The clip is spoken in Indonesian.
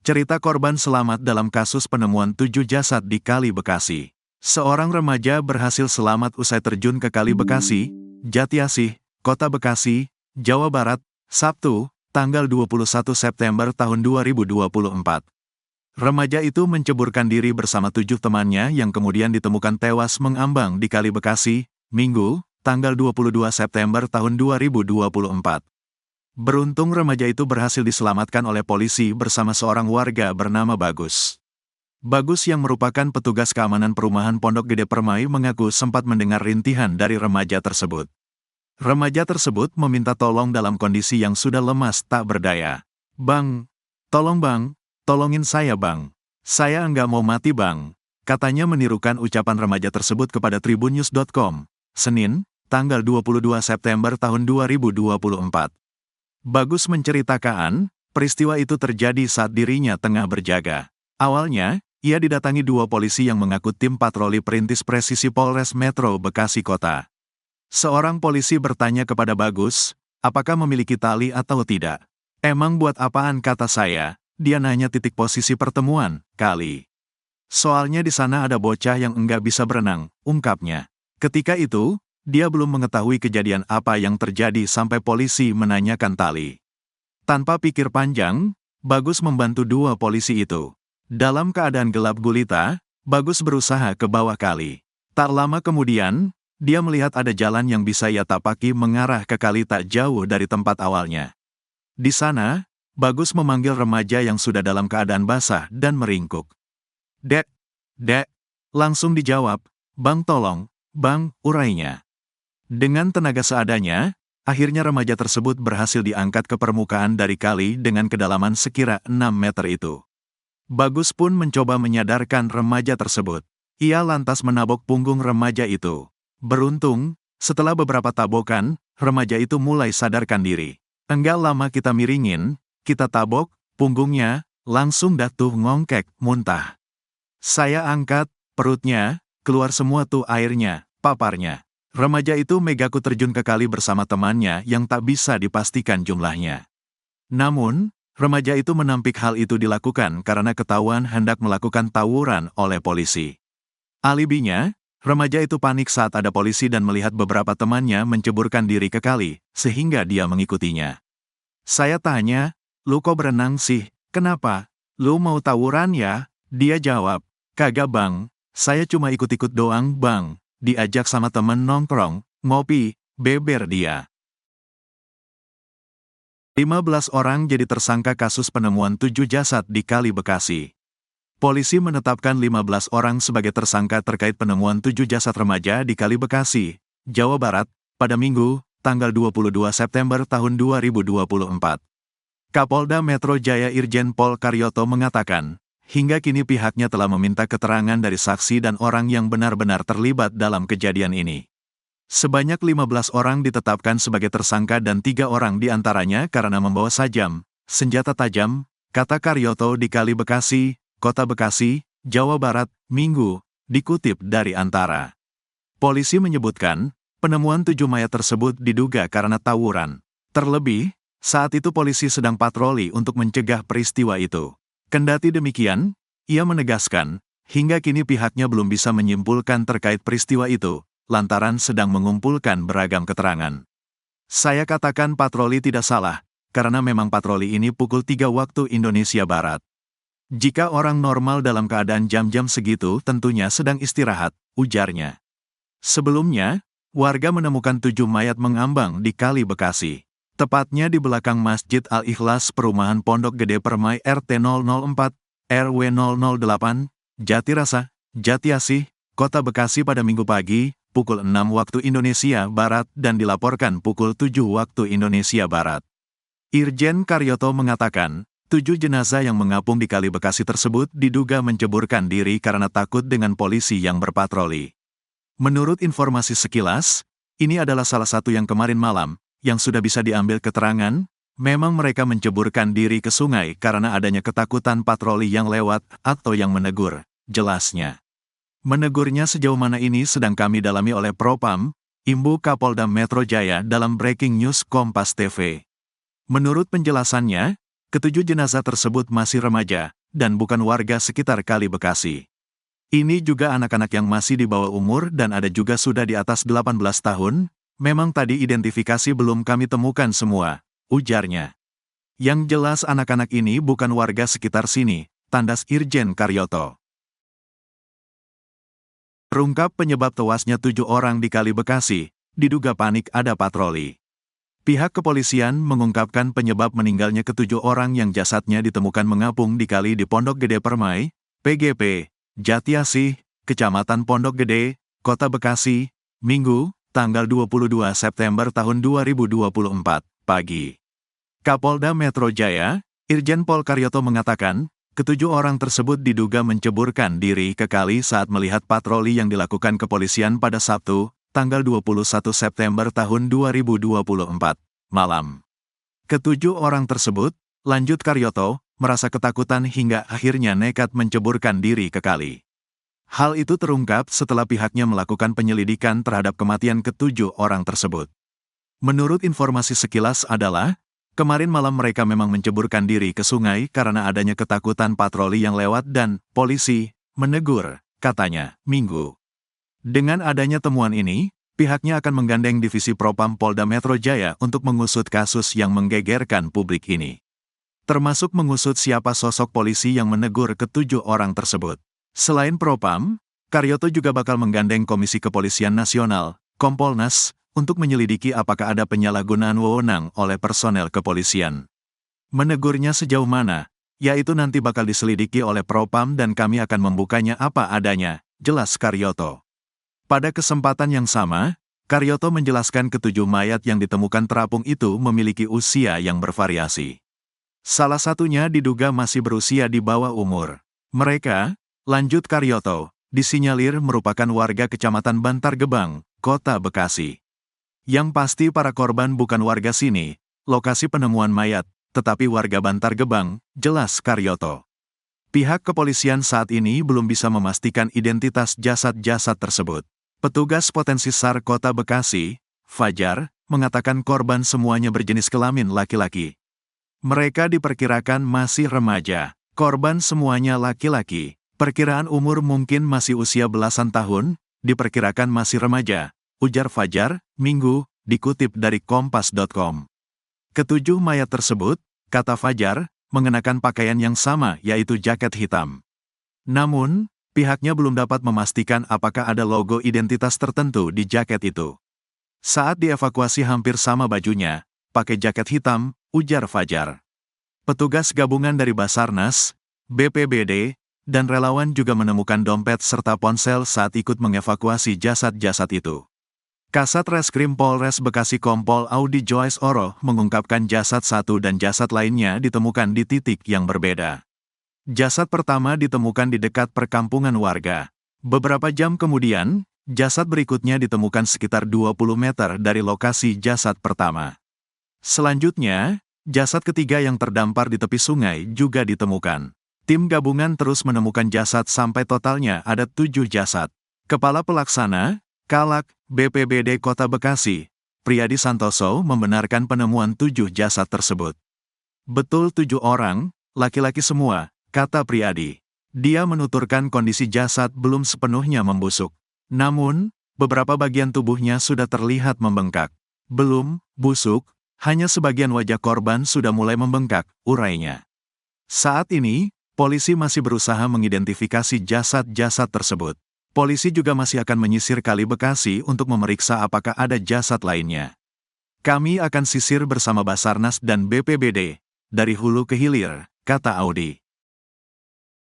Cerita korban selamat dalam kasus penemuan 7 jasad di Kali Bekasi. Seorang remaja berhasil selamat usai terjun ke Kali Bekasi, Jatiasih, Kota Bekasi, Jawa Barat, Sabtu, tanggal 21 September tahun 2024. Remaja itu menceburkan diri bersama 7 temannya yang kemudian ditemukan tewas mengambang di Kali Bekasi, Minggu, tanggal 22 September tahun 2024. Beruntung remaja itu berhasil diselamatkan oleh polisi bersama seorang warga bernama Bagus. Bagus yang merupakan petugas keamanan perumahan Pondok Gede Permai mengaku sempat mendengar rintihan dari remaja tersebut. Remaja tersebut meminta tolong dalam kondisi yang sudah lemas tak berdaya. "Bang, tolongin saya bang. Saya enggak mau mati bang," katanya menirukan ucapan remaja tersebut kepada tribunnews.com, Senin, tanggal 22 September tahun 2024. Bagus menceritakan, peristiwa itu terjadi saat dirinya tengah berjaga. Awalnya, ia didatangi 2 polisi yang mengaku tim patroli perintis presisi Polres Metro Bekasi Kota. Seorang polisi bertanya kepada Bagus, apakah memiliki tali atau tidak. "Emang buat apaan?" kata saya. "Dia nanya titik posisi pertemuan, kali. Soalnya di sana ada bocah yang enggak bisa berenang," ungkapnya. Ketika itu, dia belum mengetahui kejadian apa yang terjadi sampai polisi menanyakan tali. Tanpa pikir panjang, Bagus membantu 2 polisi itu. Dalam keadaan gelap gulita, Bagus berusaha ke bawah kali. Tak lama kemudian, dia melihat ada jalan yang bisa ia tapaki mengarah ke kali tak jauh dari tempat awalnya. Di sana, Bagus memanggil remaja yang sudah dalam keadaan basah dan meringkuk. Dek, langsung dijawab, "Bang tolong, bang," urainya. Dengan tenaga seadanya, akhirnya remaja tersebut berhasil diangkat ke permukaan dari kali dengan kedalaman sekira 6 meter itu. Bagus pun mencoba menyadarkan remaja tersebut. Ia lantas menabok punggung remaja itu. Beruntung, setelah beberapa tabokan, remaja itu mulai sadarkan diri. Enggak lama kita miringin, kita tabok, punggungnya, langsung datuh ngongkek, muntah. Saya angkat, perutnya, keluar semua tuh airnya, paparnya. Remaja itu megaku terjun ke kali bersama temannya yang tak bisa dipastikan jumlahnya. Namun, remaja itu menampik hal itu dilakukan karena ketahuan hendak melakukan tawuran oleh polisi. Alibinya, remaja itu panik saat ada polisi dan melihat beberapa temannya menceburkan diri ke kali, sehingga dia mengikutinya. Saya tanya, "Lu kok berenang sih? Kenapa? Lu mau tawuran ya?" Dia jawab, "Kagak bang, saya cuma ikut-ikut doang bang." Diajak sama temen nongkrong, ngopi, beber dia. 15 orang jadi tersangka kasus penemuan 7 jasad di Kali Bekasi. Polisi menetapkan 15 orang sebagai tersangka terkait penemuan 7 jasad remaja di Kali Bekasi, Jawa Barat, pada Minggu, tanggal 22 September tahun 2024. Kapolda Metro Jaya Irjen Pol Karyoto mengatakan, hingga kini pihaknya telah meminta keterangan dari saksi dan orang yang benar-benar terlibat dalam kejadian ini. Sebanyak 15 orang ditetapkan sebagai tersangka dan 3 orang diantaranya karena membawa sajam, senjata tajam, kata Karyoto di Kali Bekasi, Kota Bekasi, Jawa Barat, Minggu, dikutip dari Antara. Polisi menyebutkan, penemuan 7 mayat tersebut diduga karena tawuran. Terlebih, saat itu polisi sedang patroli untuk mencegah peristiwa itu. Kendati demikian, ia menegaskan, hingga kini pihaknya belum bisa menyimpulkan terkait peristiwa itu, lantaran sedang mengumpulkan beragam keterangan. Saya katakan patroli tidak salah, karena memang patroli ini pukul 3 waktu Indonesia Barat. Jika orang normal dalam keadaan jam-jam segitu tentunya sedang istirahat, ujarnya. Sebelumnya, warga menemukan 7 mayat mengambang di Kali Bekasi. Tepatnya di belakang Masjid Al-Ikhlas Perumahan Pondok Gede Permai RT 004, RW 008, Jatirasa, Jatiasih, Kota Bekasi pada Minggu pagi, pukul 6 waktu Indonesia Barat dan dilaporkan pukul 7 waktu Indonesia Barat. Irjen Karyoto mengatakan, 7 jenazah yang mengapung di Kali Bekasi tersebut diduga menceburkan diri karena takut dengan polisi yang berpatroli. Menurut informasi sekilas, ini adalah salah satu yang kemarin malam, yang sudah bisa diambil keterangan, memang mereka menceburkan diri ke sungai karena adanya ketakutan patroli yang lewat atau yang menegur, jelasnya. Menegurnya sejauh mana ini sedang kami dalami oleh Propam, Imbu Kapolda Metro Jaya dalam Breaking News Kompas TV. Menurut penjelasannya, Ketujuh jenazah tersebut masih remaja, dan bukan warga sekitar Kali Bekasi. Ini juga anak-anak yang masih di bawah umur dan ada juga sudah di atas 18 tahun, memang tadi identifikasi belum kami temukan semua, ujarnya. Yang jelas anak-anak ini bukan warga sekitar sini, tandas Irjen Karyoto. Terungkap penyebab tewasnya 7 orang di Kali Bekasi, diduga panik ada patroli. Pihak kepolisian mengungkapkan penyebab meninggalnya ketujuh orang yang jasadnya ditemukan mengapung di kali di Pondok Gede Permai, PGP, Jatiasih, Kecamatan Pondok Gede, Kota Bekasi, Minggu, tanggal 22 September tahun 2024, pagi. Kapolda Metro Jaya, Irjen Pol Karyoto mengatakan, ketujuh orang tersebut diduga menceburkan diri ke kali saat melihat patroli yang dilakukan kepolisian pada Sabtu, tanggal 21 September tahun 2024, malam. Ketujuh orang tersebut, lanjut Karyoto, merasa ketakutan hingga akhirnya nekat menceburkan diri ke kali. Hal itu terungkap setelah pihaknya melakukan penyelidikan terhadap kematian ketujuh orang tersebut. Menurut informasi sekilas adalah, kemarin malam mereka memang menceburkan diri ke sungai karena adanya ketakutan patroli yang lewat dan polisi menegur, katanya, Minggu. Dengan adanya temuan ini, pihaknya akan menggandeng Divisi Propam Polda Metro Jaya untuk mengusut kasus yang menggegerkan publik ini. Termasuk mengusut siapa sosok polisi yang menegur ketujuh orang tersebut. Selain Propam, Karyoto juga bakal menggandeng Komisi Kepolisian Nasional, Kompolnas, untuk menyelidiki apakah ada penyalahgunaan wewenang oleh personel kepolisian. Menegurnya sejauh mana, yaitu nanti bakal diselidiki oleh Propam dan kami akan membukanya apa adanya, jelas Karyoto. Pada kesempatan yang sama, Karyoto menjelaskan ketujuh mayat yang ditemukan terapung itu memiliki usia yang bervariasi. Salah satunya diduga masih berusia di bawah umur. Mereka, lanjut Karyoto, disinyalir merupakan warga Kecamatan Bantar Gebang, Kota Bekasi. Yang pasti para korban bukan warga sini, lokasi penemuan mayat, tetapi warga Bantar Gebang, jelas Karyoto. Pihak kepolisian saat ini belum bisa memastikan identitas jasad-jasad tersebut. Petugas potensi SAR Kota Bekasi, Fajar, mengatakan korban semuanya berjenis kelamin laki-laki. Mereka diperkirakan masih remaja. Korban semuanya laki-laki. Perkiraan umur mungkin masih usia belasan tahun, diperkirakan masih remaja, ujar Fajar, Minggu, dikutip dari Kompas.com. Ketujuh mayat tersebut, kata Fajar, mengenakan pakaian yang sama yaitu jaket hitam. Namun, pihaknya belum dapat memastikan apakah ada logo identitas tertentu di jaket itu. Saat dievakuasi hampir sama bajunya, pakai jaket hitam, ujar Fajar. Petugas gabungan dari Basarnas, BPBD, dan relawan juga menemukan dompet serta ponsel saat ikut mengevakuasi jasad-jasad itu. Kasat Reskrim Polres Bekasi Kompol Audi Joyce Oro mengungkapkan jasad satu dan jasad lainnya ditemukan di titik yang berbeda. Jasad pertama ditemukan di dekat perkampungan warga. Beberapa jam kemudian, jasad berikutnya ditemukan sekitar 20 meter dari lokasi jasad pertama. Selanjutnya, jasad ketiga yang terdampar di tepi sungai juga ditemukan. Tim gabungan terus menemukan jasad sampai totalnya ada 7 jasad. Kepala Pelaksana, Kalak, BPBD Kota Bekasi, Priyadi Santoso membenarkan penemuan 7 jasad tersebut. Betul 7 orang, laki-laki semua, kata Priyadi. Dia menuturkan kondisi jasad belum sepenuhnya membusuk. Namun, beberapa bagian tubuhnya sudah terlihat membengkak. Belum busuk, hanya sebagian wajah korban sudah mulai membengkak, urainya. Saat ini, polisi masih berusaha mengidentifikasi jasad-jasad tersebut. Polisi juga masih akan menyisir Kali Bekasi untuk memeriksa apakah ada jasad lainnya. Kami akan sisir bersama Basarnas dan BPBD, dari hulu ke hilir, kata Audi.